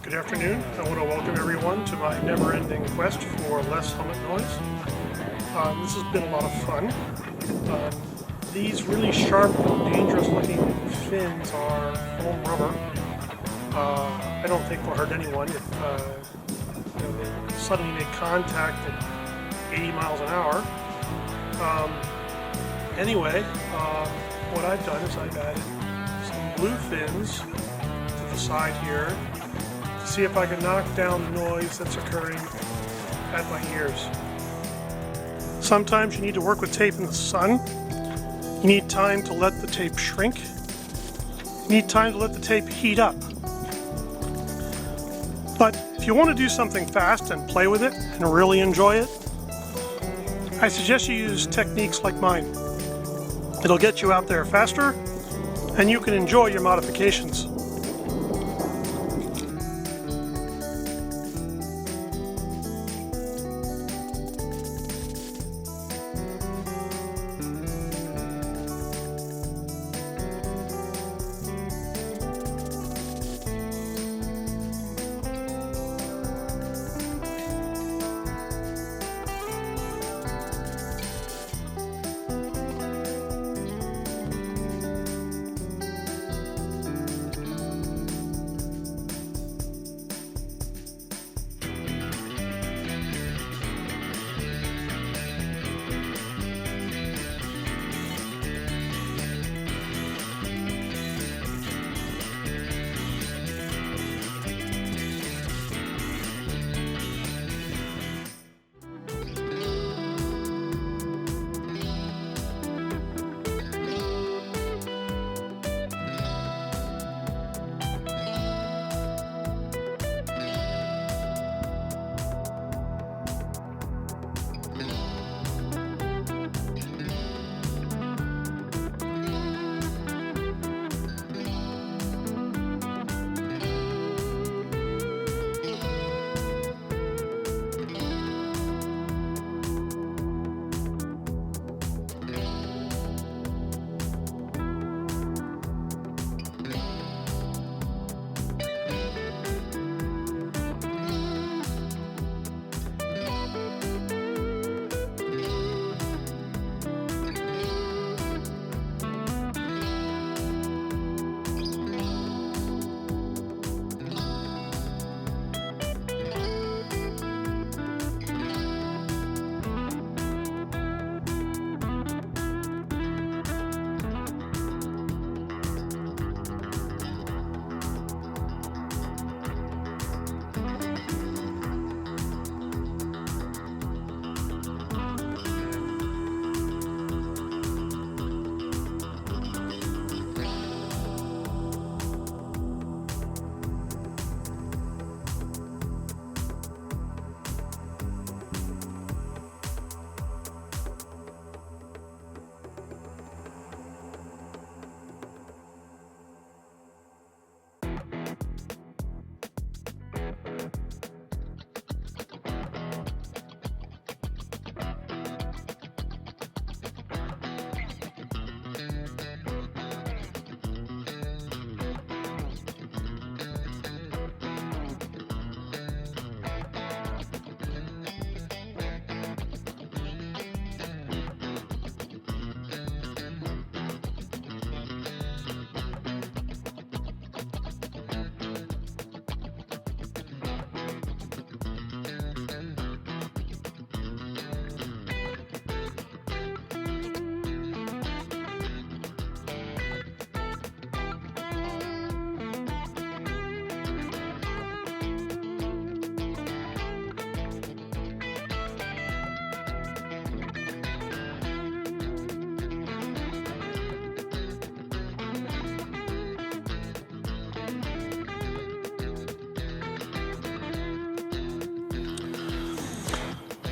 Good afternoon. I want to welcome everyone to my never-ending quest for less helmet noise. This has been a lot of fun. These really sharp, dangerous-looking fins are foam rubber. I don't think they'll hurt anyone if they suddenly make contact at 80 miles an hour. Anyway, what I've done is I've added some blue fins to the side here to see if I can knock down the noise that's occurring at my ears. Sometimes you need to work with tape in the sun. You need time to let the tape shrink. You need time to let the tape heat up. But if you want to do something fast and play with it and really enjoy it, I suggest you use techniques like mine. It'll get you out there faster, and you can enjoy your modifications.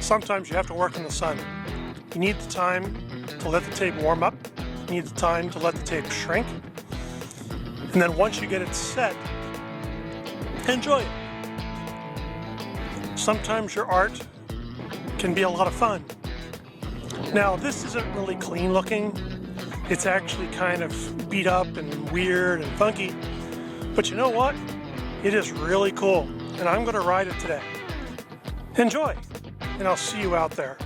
Sometimes you have to work in the sun. You need the time to let the tape warm up. You need the time to let the tape shrink. And then once you get it set, enjoy it. Sometimes your art can be a lot of fun. Now, this isn't really clean looking. It's actually kind of beat up and weird and funky. But you know what? It is really cool, and I'm going to ride it today. Enjoy, and I'll see you out there.